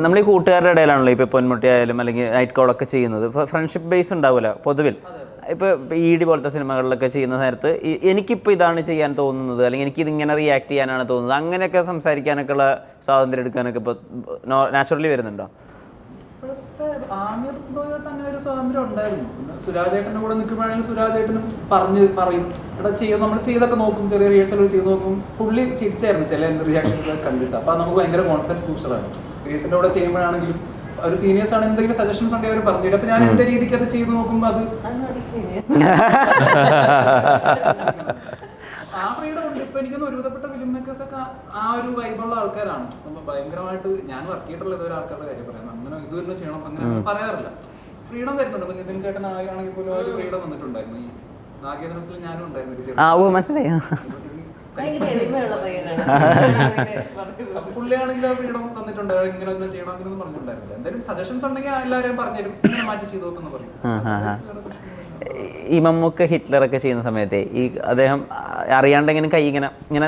നമ്മൾ ഈ കൂട്ടുകാരുടെ ഇടയിലാണല്ലോ ഇപ്പോൾ പൊന്മുട്ടി ആയാലും അല്ലെങ്കിൽ നൈറ്റ് കോളൊക്കെ ചെയ്യുന്നത്. ഫ്രണ്ട്ഷിപ്പ് ബേസ് ഉണ്ടാവില്ല പൊതുവിൽ. ഇപ്പോൾ ഈടി പോലത്തെ സിനിമകളിലൊക്കെ ചെയ്യുന്ന നേരത്ത് എനിക്കിപ്പോൾ ഇതാണ് ചെയ്യാൻ തോന്നുന്നത്, അല്ലെങ്കിൽ എനിക്കിതിങ്ങനെ റിയാക്ട് ചെയ്യാനാണ് തോന്നുന്നത്, അങ്ങനെയൊക്കെ സംസാരിക്കാനൊക്കെ ഉള്ള സ്വാതന്ത്ര്യം എടുക്കാനൊക്കെ ഇപ്പോൾ നാച്ചുറലി വരുന്നുണ്ടോ? അങ്ങനെ ഒരു സ്വാതന്ത്ര്യം ഉണ്ടായിരുന്നു. പിന്നെ സുരാജേട്ടൻ്റെ കൂടെ നിൽക്കുമ്പോഴാണെങ്കിൽ സുരാജേട്ടനും പറയും ഇവിടെ ചെയ്യും, നമ്മൾ ചെയ്തൊക്കെ നോക്കും, ചെറിയ റിഹേഴ്സൽ ചെയ്ത് നോക്കും. പുള്ളി ചിരിച്ചായിരുന്നു ചില റിയാക്ഷൻസ് കണ്ടിട്ട്. അപ്പോൾ നമുക്ക് ഭയങ്കര കോൺഫിഡൻസ് ബൂസ്റ്ററാണ്. റിഹേഴ്സലിൻ്റെ കൂടെ ചെയ്യുമ്പോഴാണെങ്കിലും ഒരു സീനിയേഴ്സ് ആണ് എന്തെങ്കിലും സജഷൻസ് ഉണ്ടെങ്കിൽ അവർ പറഞ്ഞു തരും. അപ്പോൾ ഞാൻ എൻ്റെ രീതിക്ക് അത് ചെയ്ത് നോക്കുമ്പോൾ അത് ആ ഫ്രീഡം ഉണ്ട്. ഇപ്പൊ എനിക്കൊന്ന് ഒരുവിധപ്പെട്ട ഫിലിം മേക്കേഴ്സ് ഒക്കെ ആ ഒരു വൈബുള്ള ആൾക്കാരാണ്. അപ്പൊ ഭയങ്കരമായിട്ട് ഞാൻ വർക്ക് ചെയ്തിട്ടുള്ള ഏതൊരു ആൾക്കാരുടെ കാര്യം പറയാം, അങ്ങനെ ഇത് തന്നെ ചെയ്യണം അങ്ങനെ പറയാറില്ല. ഫ്രീഡം തരുന്നുണ്ട്. അപ്പൊ നിതിൻ ചേട്ടൻ ആണെങ്കിൽ പോലും ആ ഒരു ഫ്രീഡം വന്നിട്ടുണ്ടായിരുന്നു. ഈ നാഗേന്ദ്രത്തിൽ ഞാനും ഉണ്ടായിരുന്നു. പുള്ളിയാണെങ്കിൽ ആ ഫ്രീഡം തന്നിട്ടുണ്ട്. ഇങ്ങനെ ഒന്ന് ചെയ്യണം അങ്ങനെ ഒന്നും പറഞ്ഞിട്ടുണ്ടായിരുന്നില്ല. എന്തെങ്കിലും സജഷൻസ് ഉണ്ടെങ്കിൽ എല്ലാവരെയും പറഞ്ഞുതരും, ഇങ്ങനെ മാറ്റി ചെയ്തു നോക്കുന്ന പറയും. ഈ മമ്മൂക്ക ഹിറ്റ്ലറൊക്കെ ചെയ്യുന്ന സമയത്തെ ഈ അദ്ദേഹം അറിയാണ്ടെങ്കിലും കൈ ഇങ്ങനെ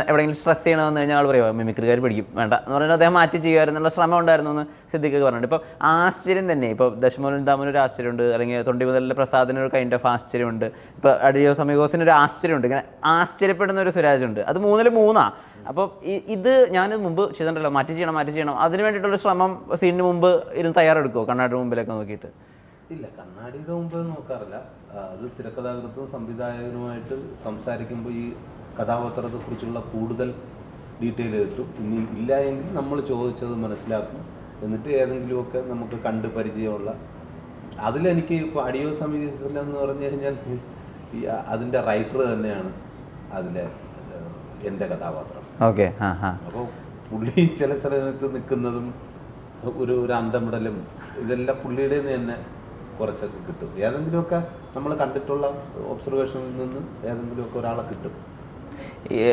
എവിടെയെങ്കിലും സ്ട്രെസ് ചെയ്യണമെന്ന് കഴിഞ്ഞാൽ ആൾ പറയുക മിമിക്രിക്കാർ പിടിക്കും വേണ്ട എന്ന് പറഞ്ഞാൽ അദ്ദേഹം മാറ്റി ചെയ്യുമായിരുന്നുള്ള ശ്രമം ഉണ്ടായിരുന്നു എന്ന് സിദ്ദിഖൊക്കെ പറഞ്ഞിട്ടുണ്ട്. ഇപ്പോൾ ആശ്ചര്യം തന്നെ, ഇപ്പോൾ ദശമൂലം ദാമനൊരു ആശ്ചര്യമുണ്ട്, അല്ലെങ്കിൽ തൊണ്ടിമുതലിലെ പ്രസാദിനൊരു കൈൻഡ് ഓഫ് ആശ്ചര്യമുണ്ട്, ഇപ്പോൾ അഡിയോ സമീഗോസിനൊരു ആശ്ചര്യമുണ്ട്. ഇങ്ങനെ ആശ്ചര്യപ്പെടുന്ന ഒരു സുരാജുണ്ട്. അത് 3-3. അപ്പോൾ ഇത് ഞാൻ മുമ്പ് ചെയ്തിട്ടുണ്ടല്ലോ, മാറ്റി ചെയ്യണം, അതിന് വേണ്ടിയിട്ടുള്ള ശ്രമം സീനിന് മുമ്പ് ഇരുന്ന് തയ്യാറെടുക്കുമോ കണ്ണാടി മുമ്പിലൊക്കെ നോക്കിയിട്ട്? ഇല്ല, കണ്ണാടിയുടെ മുമ്പ് നോക്കാറില്ല. അത് തിരക്കഥാകൃത്തും സംവിധായകനുമായിട്ട് സംസാരിക്കുമ്പോൾ ഈ കഥാപാത്രത്തെക്കുറിച്ചുള്ള കൂടുതൽ ഡീറ്റെയിൽ കിട്ടും. ഇനി ഇല്ല എങ്കിൽ നമ്മൾ ചോദിച്ചത് മനസ്സിലാക്കും. എന്നിട്ട് ഏതെങ്കിലുമൊക്കെ നമുക്ക് കണ്ട് പരിചയമുള്ള അതിലെനിക്ക് ഇപ്പോൾ അഡിയോ സമീപിച്ചില്ലെന്ന് പറഞ്ഞു കഴിഞ്ഞാൽ ഈ അതിൻ്റെ റൈറ്റർ തന്നെയാണ് അതിലെ എൻ്റെ കഥാപാത്രം. ഓക്കെ. അപ്പോൾ പുള്ളി ചില സ്ഥലത്ത് നിൽക്കുന്നതും ഒരു അന്തമിടലും ഇതെല്ലാം പുള്ളിയുടെ തന്നെ കുറച്ചൊക്കെ കിട്ടും. ഏതെങ്കിലുമൊക്കെ നമ്മൾ കണ്ടിട്ടുള്ള ഒബ്സർവേഷനിൽ നിന്ന് ഏതെങ്കിലുമൊക്കെ ഒരാളെ കിട്ടും.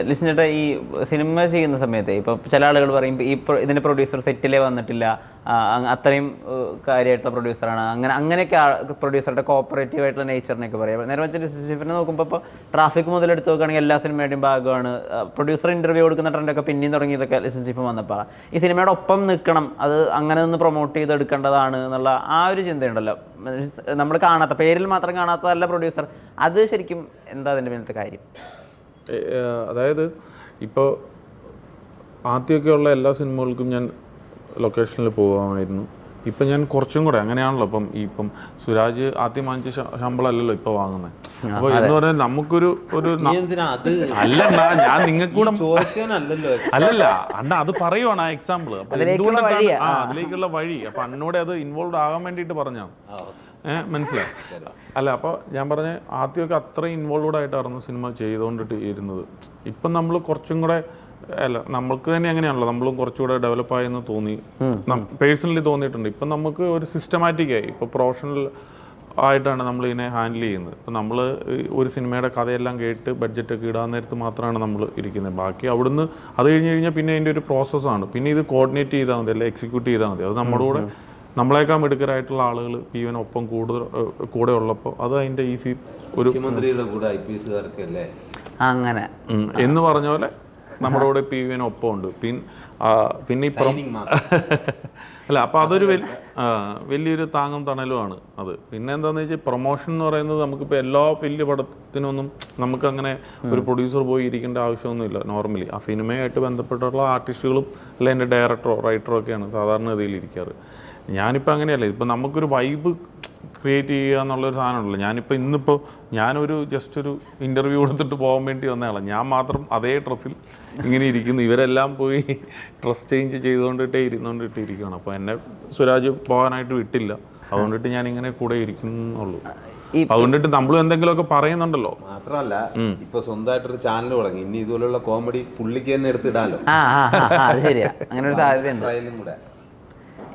ലിസൺ ചേട്ടാ, ഈ സിനിമ ചെയ്യുന്ന സമയത്ത് ഇപ്പോൾ ചില ആളുകൾ പറയും ഇതിൻ്റെ പ്രൊഡ്യൂസർ സെറ്റിലേ വന്നിട്ടില്ല, അത്രയും കാര്യമായിട്ടുള്ള പ്രൊഡ്യൂസറാണ്, അങ്ങനെയൊക്കെ പ്രൊഡ്യൂസറുടെ കോപ്പറേറ്റീവ് ആയിട്ടുള്ള നേച്ചറിനെയൊക്കെ പറയാം. നേരെ വെച്ചാൽ ലിസൺ നോക്കുമ്പോൾ ഇപ്പോൾ ട്രാഫിക് മുതലെടുത്ത് നോക്കുകയാണെങ്കിൽ എല്ലാ സിനിമയുടെയും ഭാഗമാണ്. പ്രൊഡ്യൂസർ ഇൻ്റർവ്യൂ കൊടുക്കുന്ന ട്രെൻഡൊക്കെ പിന്നെയും തുടങ്ങിയതൊക്കെ ലിസൺ ഷിപ്പ് വന്നപ്പോൾ ഈ സിനിമയുടെ ഒപ്പം നിൽക്കണം, അത് അങ്ങനെ നിന്ന് പ്രൊമോട്ട് ചെയ്തെടുക്കേണ്ടതാണ് എന്നുള്ള ആ ഒരു ചിന്തയുണ്ടല്ലോ. നമ്മൾ കാണാത്ത, പേരിൽ മാത്രം കാണാത്തതല്ല പ്രൊഡ്യൂസർ. അത് ശരിക്കും എന്താ അതിൻ്റെ പിന്നത്തെ കാര്യം? അതായത് ഇപ്പോൾ ആദ്യമൊക്കെയുള്ള എല്ലാ സിനിമകൾക്കും ഞാൻ ലൊക്കേഷനിൽ പോകുമായിരുന്നു. ഇപ്പം ഞാൻ കുറച്ചും കൂടെ അങ്ങനെയാണല്ലോ. ഇപ്പം സുരാജ് ആദ്യം വാങ്ങിച്ച ശമ്പളം അല്ലല്ലോ ഇപ്പോൾ വാങ്ങുന്നത്. അപ്പോൾ എന്ന് പറഞ്ഞാൽ നമുക്കൊരു അല്ലണ്ട, ഞാൻ നിങ്ങൾക്ക് കൂടെ അല്ലല്ല അണ്ണ അത് പറയുവാണ് ആ എക്സാമ്പിൾ. അപ്പം എന്തുകൊണ്ടാണ് അതിലേക്കുള്ള വഴി. അപ്പം അന്നോടെ അത് ഇൻവോൾവ് ആകാൻ വേണ്ടിയിട്ട് പറഞ്ഞാണ്. മനസ്സിലായി അല്ല? അപ്പോൾ ഞാൻ പറഞ്ഞ ആദ്യമൊക്കെ അത്രയും ഇൻവോൾവ്ഡ് ആയിട്ടായിരുന്നു സിനിമ ചെയ്തുകൊണ്ടിട്ട് ഇരുന്നത്. ഇപ്പം നമ്മൾ കുറച്ചും കൂടെ അല്ല, നമ്മൾക്ക് തന്നെ അങ്ങനെയാണല്ലോ, നമ്മളും കുറച്ചുകൂടെ ഡെവലപ്പായെന്ന് തോന്നി, പേഴ്സണലി തോന്നിയിട്ടുണ്ട്. ഇപ്പം നമുക്ക് ഒരു സിസ്റ്റമാറ്റിക്കായി, ഇപ്പോൾ പ്രൊഫഷണൽ ആയിട്ടാണ് നമ്മൾ ഇതിനെ ഹാൻഡിൽ ചെയ്യുന്നത്. ഇപ്പം നമ്മൾ ഒരു സിനിമയുടെ കഥയെല്ലാം കേട്ട് ബഡ്ജറ്റൊക്കെ ഇടാൻ നേരത്ത് മാത്രമാണ് നമ്മൾ ഇരിക്കുന്നത്. ബാക്കി അവിടുന്ന് അത് കഴിഞ്ഞ് കഴിഞ്ഞാൽ പിന്നെ അതിൻ്റെ ഒരു പ്രോസസ്സാണ്. പിന്നെ ഇത് കോർഡിനേറ്റ് ചെയ്താൽ മതി, അല്ലെങ്കിൽ എക്സിക്യൂട്ട് ചെയ്താൽ മതി. അത് നമ്മുടെ കൂടെ നമ്മളെക്കാൾ മിടുക്കരായിട്ടുള്ള ആളുകൾ ഈവനൊപ്പം കൂടെ ഉള്ളപ്പോൾ അത് അതിൻ്റെ ഈസി ഒരു മുഖ്യമന്ത്രിയുടെ കൂടെ IPSകാർക്കല്ലേ അങ്ങനെ എന്ന് പറഞ്ഞ പോലെ നമ്മുടെ കൂടെ ഒപ്പം ഉണ്ട്. പിന്നെ ഇപ്പം അല്ല, അപ്പോൾ അതൊരു വലിയൊരു താങ്ങും തണലുമാണ് അത്. പിന്നെ എന്താണെന്ന് വെച്ചാൽ പ്രൊമോഷൻ എന്ന് പറയുന്നത് നമുക്കിപ്പോൾ എല്ലാ വലിയ പടത്തിനൊന്നും നമുക്കങ്ങനെ ഒരു പ്രൊഡ്യൂസർ പോയി ഇരിക്കേണ്ട ആവശ്യമൊന്നുമില്ല. നോർമലി ആ സിനിമയായിട്ട് ബന്ധപ്പെട്ടുള്ള ആർട്ടിസ്റ്റുകളും അല്ല എൻ്റെ ഡയറക്ടറോ റൈറ്ററോ ഒക്കെയാണ് സാധാരണഗതിയിൽ ഇരിക്കാറ്. ഞാനിപ്പോൾ അങ്ങനെയല്ല. ഇപ്പം നമുക്കൊരു വൈബ് ക്രിയേറ്റ് ചെയ്യുക എന്നുള്ളൊരു സാധനമുണ്ടല്ലോ. ഇന്നിപ്പോൾ ഞാനൊരു ജസ്റ്റ് ഒരു ഇൻ്റർവ്യൂ കൊടുത്തിട്ട് പോകാൻ വേണ്ടി വന്നയാളാണ്. ഞാൻ മാത്രം അതേ ഡ്രസ്സിൽ ഇങ്ങനെ ഇരിക്കുന്നു. ഇവരെല്ലാം പോയി ഡ്രസ് ചേഞ്ച് ഇരുന്നുകൊണ്ടിട്ടേ ഇരിക്കുകയാണ്. അപ്പോൾ എന്നെ സുരാജ് പോകാനായിട്ട് വിട്ടില്ല. അതുകൊണ്ടിട്ട് ഞാനിങ്ങനെ കൂടെ ഇരിക്കുന്നുള്ളൂ. അതുകൊണ്ടിട്ട് നമ്മളും എന്തെങ്കിലുമൊക്കെ പറയുന്നുണ്ടല്ലോ. മാത്രമല്ല ഇപ്പൊ സ്വന്തമായിട്ടൊരു ചാനൽ തുടങ്ങി. ഇനി ഇതുപോലുള്ള കോമഡി പുള്ളിക്ക് തന്നെ എടുത്തിടാലോ. ശരിയാ, അങ്ങനെ ഒരു സാധ്യതയുണ്ട്.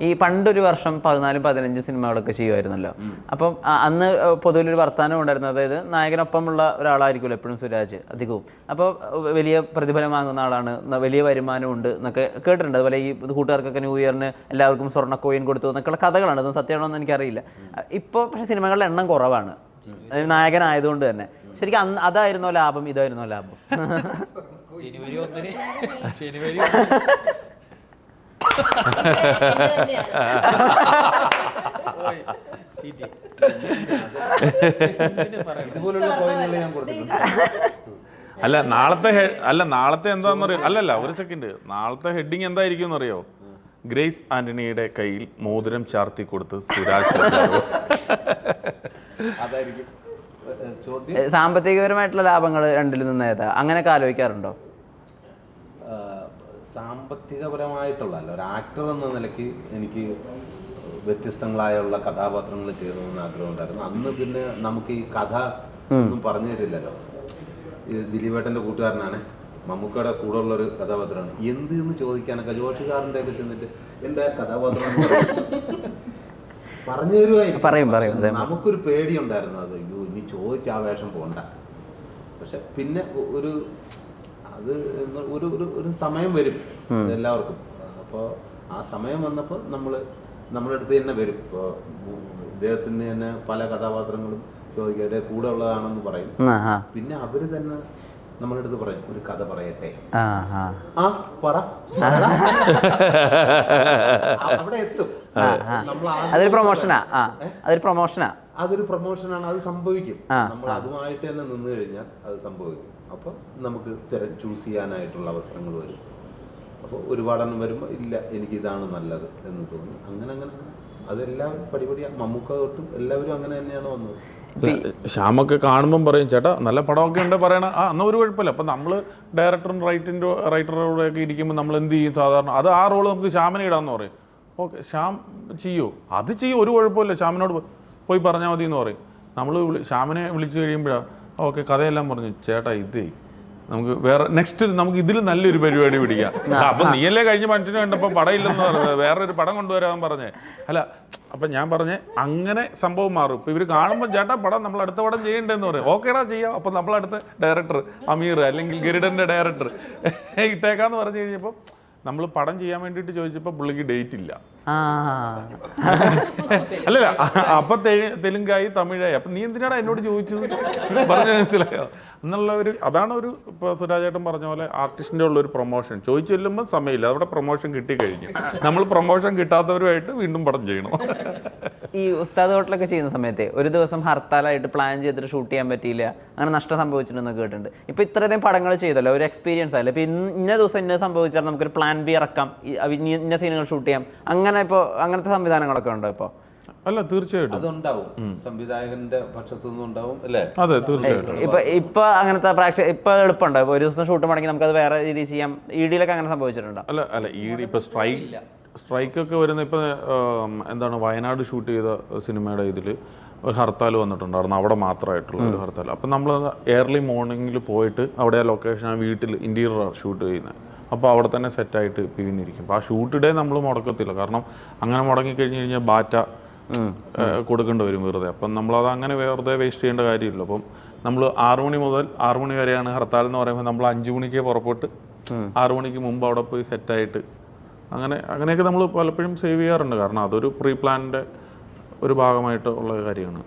ഈ പണ്ടൊരു വർഷം 14-15 സിനിമകളൊക്കെ ചെയ്യുമായിരുന്നല്ലോ. അപ്പം അന്ന് പൊതുവിലൊരു വർത്തമാനം ഉണ്ടായിരുന്നു, അതായത് നായകനൊപ്പമുള്ള ഒരാളായിരിക്കുമല്ലോ എപ്പോഴും സുരാജ് അധികവും. അപ്പോൾ വലിയ പ്രതിഫലം വാങ്ങുന്ന ആളാണ്, വലിയ വരുമാനമുണ്ട് എന്നൊക്കെ കേട്ടിട്ടുണ്ട്. അതുപോലെ ഈ കൂട്ടുകാർക്കൊക്കെ ന്യൂ ഇയറിന് എല്ലാവർക്കും സ്വർണ്ണ കോയിൻ കൊടുത്തു എന്നൊക്കെയുള്ള കഥകളാണ്. അതൊന്നും സത്യമാണോ എന്ന് എനിക്കറിയില്ല. ഇപ്പോൾ പക്ഷേ സിനിമകളുടെ എണ്ണം കുറവാണ്, നായകനായതുകൊണ്ട് തന്നെ. ശരിക്കും അതായിരുന്നോ ലാഭം, ഇതായിരുന്നോ ലാഭം? ഇതുപോലുള്ള പോയിന്റുകൾ ഞാൻ കൊടുത്തിട്ടുണ്ട്. നാളത്തെ എന്താണെന്നറിയോ? ഒരു സെക്കൻഡ്, നാളത്തെ ഹെഡിങ് എന്തായിരിക്കും എന്നറിയോ? ഗ്രേസ് ആന്റണിയുടെ കയ്യിൽ മോതിരം ചാർത്തി കൊടുത്ത് സുരാജ്. അതായിരിക്കും ചോദ്യം. സാമ്പത്തികപരമായിട്ടുള്ള ലാഭങ്ങൾ രണ്ടിൽ നിന്ന് ഏതാ? അങ്ങനെയൊക്കെ ആലോചിക്കാറുണ്ടോ? സാമ്പത്തികപരമായിട്ടുള്ള അല്ല, ഒരു ആക്ടർ എന്ന നിലയ്ക്ക് എനിക്ക് വ്യത്യസ്തങ്ങളായുള്ള കഥാപാത്രങ്ങൾ ചെയ്യണമെന്ന് ആഗ്രഹം ഉണ്ടായിരുന്നു. അന്ന് പിന്നെ നമുക്ക് ഈ കഥ ഒന്നും പറഞ്ഞു തരില്ലല്ലോ. ഈ ദിലീപേട്ടൻ്റെ കൂട്ടുകാരനാണ്, മമ്മൂക്കയുടെ കൂടെ ഉള്ളൊരു കഥാപാത്രമാണ്. എന്ത് എന്ന് ചോദിക്കാനൊക്കെ ജോഷിക്കാരൻ്റെ ഒക്കെ ചെന്നിട്ട് എൻ്റെ കഥാപാത്രം പറഞ്ഞു തരുമായിരുന്നു. നമുക്കൊരു പേടിയുണ്ടായിരുന്നു, അത് അയ്യോ ഇനി ചോദിച്ച ആ വേഷം പോണ്ട. പക്ഷെ പിന്നെ അത് ഒരു സമയം വരും എല്ലാവർക്കും. അപ്പോൾ ആ സമയം വന്നപ്പോൾ നമ്മുടെ അടുത്ത് തന്നെ വരും. ഇപ്പോൾ ഇദ്ദേഹത്തിന് തന്നെ പല കഥാപാത്രങ്ങളും ചോദിക്കാതെ കൂടെ ഉള്ളതാണെന്ന് പറയും. പിന്നെ അവര് തന്നെ നമ്മുടെ അടുത്ത് പറയും, ഒരു കഥ പറയട്ടെ. പറ, അവിടെ എത്തും. അതൊരു പ്രൊമോഷനാണ്. അത് സംഭവിക്കും. നമ്മൾ അതുമായിട്ട് തന്നെ നിന്ന് കഴിഞ്ഞാൽ അത് സംഭവിക്കും. അപ്പൊ നമുക്ക് ചൂസ് ചെയ്യാനായിട്ടുള്ള അവസരങ്ങൾ വരും. അപ്പോൾ ഒരുപാടെണ്ണം വരുമ്പോൾ ഇല്ല എനിക്ക് ഇതാണ് നല്ലത് എന്ന് തോന്നും. അങ്ങനെ അതെല്ലാം പടിപടിയാണ്. മമ്മൂക്ക തൊട്ടും എല്ലാവരും അങ്ങനെ തന്നെയാണ് വന്നത്. ശ്യാമൊക്കെ കാണുമ്പം പറയും, ചേട്ടാ നല്ല പടമൊക്കെ ഉണ്ട് പറയണ. എന്നാൽ ഒരു കുഴപ്പമില്ല. അപ്പം നമ്മൾ ഡയറക്ടറും റൈറ്ററോടെ ഒക്കെ ഇരിക്കുമ്പോൾ നമ്മൾ എന്ത് ചെയ്യും? സാധാരണ അത് ആ റോള് നമുക്ക് ശ്യാമിനെ ഇടാമെന്ന് പറയും. ഓക്കെ, ശ്യാം ചെയ്യോ? അത് ചെയ്യും, ഒരു കുഴപ്പമില്ല, ശ്യാമിനോട് പോയി പറഞ്ഞാൽ മതി എന്ന് പറയും. നമ്മൾ ശ്യാമിനെ വിളിച്ചു കഴിയുമ്പോഴാണ് ഓക്കെ കഥയെല്ലാം പറഞ്ഞു, ചേട്ടാ ഇതേ നമുക്ക് വേറെ നെക്സ്റ്റ് നമുക്ക് ഇതിൽ നല്ലൊരു പരിപാടി പിടിക്കാം. അപ്പം നീയല്ലേ കഴിഞ്ഞ മനുഷ്യന് കണ്ടപ്പോൾ പടം ഇല്ലെന്ന് പറഞ്ഞത്, വേറൊരു പടം കൊണ്ടുവരാൻ പറഞ്ഞേ. അപ്പം ഞാൻ പറഞ്ഞേ അങ്ങനെ സംഭവം മാറും. ഇപ്പം ഇവർ കാണുമ്പോൾ ചേട്ടാ പടം നമ്മൾ അടുത്ത പടം ചെയ്യണ്ടെന്ന് പറയും. ഓക്കേടാ ചെയ്യാം. അപ്പം നമ്മളടുത്ത ഡയറക്ടർ അമീർ അല്ലെങ്കിൽ ഗരുഡൻ്റെ ഡയറക്ടർ ഇട്ടേക്കാന്ന് പറഞ്ഞു കഴിഞ്ഞപ്പോൾ നമ്മൾ പടം ചെയ്യാൻ വേണ്ടിയിട്ട് ചോദിച്ചപ്പോൾ പുള്ളിക്ക് ഡേറ്റ് ഇല്ല. അല്ലല്ല, അപ്പം തെലുങ്കായി തമിഴായി. അപ്പം നീ എന്തിനാണ് എന്നോട് ചോദിച്ചത് പറഞ്ഞ മനസ്സിലായോ എന്നുള്ള അതാണ് ഇപ്പോൾ സുരാജേട്ടൻ പറഞ്ഞ പോലെ ആർട്ടിസ്റ്റിൻ്റെ ഉള്ളൊരു പ്രൊമോഷൻ. ചോദിച്ചു ചെല്ലുമ്പോൾ സമയമില്ല, അവിടെ പ്രൊമോഷൻ കിട്ടിക്കഴിഞ്ഞു. നമ്മൾ പ്രൊമോഷൻ കിട്ടാത്തവരുമായിട്ട് വീണ്ടും പടം ചെയ്യണം. ഈ ഉസ്താദ് ഹോട്ടലൊക്കെ ചെയ്യുന്ന സമയത്ത് ഒരു ദിവസം ഹർത്താലായിട്ട് പ്ലാൻ ചെയ്തിട്ട് ഷൂട്ട് ചെയ്യാൻ പറ്റിയില്ല, അങ്ങനെ നഷ്ടം സംഭവിച്ചിട്ടുണ്ടെന്ന് കേട്ടിട്ടുണ്ട്. ഇപ്പോൾ ഇത്രയധികം പടങ്ങൾ ചെയ്തല്ലോ, ഒരു എക്സ്പീരിയൻസ് ആയല്ലോ. ഇപ്പോൾ ഇന്ന ദിവസം ഇന്ന സംഭവിച്ചാൽ നമുക്കൊരു പ്ലാൻ ബി ഇറക്കാം, ഇന്ന സീനുകൾ ഷൂട്ട് ചെയ്യാം, അങ്ങനത്തെ സംവിധാനങ്ങളൊക്കെ ഉണ്ടോ ഇപ്പോൾ? അല്ല, തീർച്ചയായിട്ടും അതുണ്ടാവും. സംവിധായകന്റെ പക്ഷത്തു നിന്നുണ്ടാവും അല്ലേ? അതെ, തീർച്ചയായിട്ടും. ഇപ്പൊ അങ്ങനത്തെ ഇപ്പൊ എളുപ്പമുണ്ടോ? ഇപ്പൊ ഒരു ദിവസം ഷൂട്ട് മടങ്ങി നമുക്കത് വേറെ രീതിയിൽ ചെയ്യാം. ഇഡിയിലൊക്കെ അങ്ങനെ സംഭവിച്ചിട്ടുണ്ടോ? അല്ല ഇഡി ഇപ്പൊ സ്ട്രൈക്കൊക്കെ വരുന്ന ഇപ്പൊ എന്താണ് വയനാട് ഷൂട്ട് ചെയ്ത സിനിമയുടെ ഇതിൽ ഒരു ഹർത്താൽ വന്നിട്ടുണ്ടായിരുന്നു, അവിടെ മാത്രമായിട്ടുള്ള ഒരു ഹർത്താൽ. അപ്പം നമ്മൾ ഏർലി മോർണിംഗിൽ പോയിട്ട് അവിടെ ആ ലൊക്കേഷൻ, ആ വീട്ടിൽ ഇൻറ്റീരിയർ ഷൂട്ട് ചെയ്യുന്നത്. അപ്പോൾ അവിടെ തന്നെ സെറ്റായിട്ട് പിന്നിരിക്കും. അപ്പോൾ ആ ഷൂട്ട് ഡേ നമ്മൾ മുടക്കത്തില്ല, കാരണം അങ്ങനെ മുടങ്ങിക്കഴിഞ്ഞ് കഴിഞ്ഞാൽ ബാറ്റ കൊടുക്കേണ്ടി വരും വെറുതെ. അപ്പം നമ്മളത് അങ്ങനെ വെറുതെ വേസ്റ്റ് ചെയ്യേണ്ട കാര്യമില്ല. അപ്പം നമ്മൾ 6 മണി മുതൽ 6 മണി വരെയാണ് ഹർത്താൽ എന്ന് പറയുമ്പോൾ നമ്മൾ 5 മണിക്ക് പുറപ്പെട്ട് 6 മണിക്ക് മുമ്പ് അവിടെ പോയി സെറ്റായിട്ട് അങ്ങനെയൊക്കെ നമ്മൾ പലപ്പോഴും സേവ് ചെയ്യാറുണ്ട്. കാരണം അതൊരു പ്രീ പ്ലാനിൻ്റെ ഒരു ഭാഗമായിട്ട് ഉള്ള കാര്യമാണ്.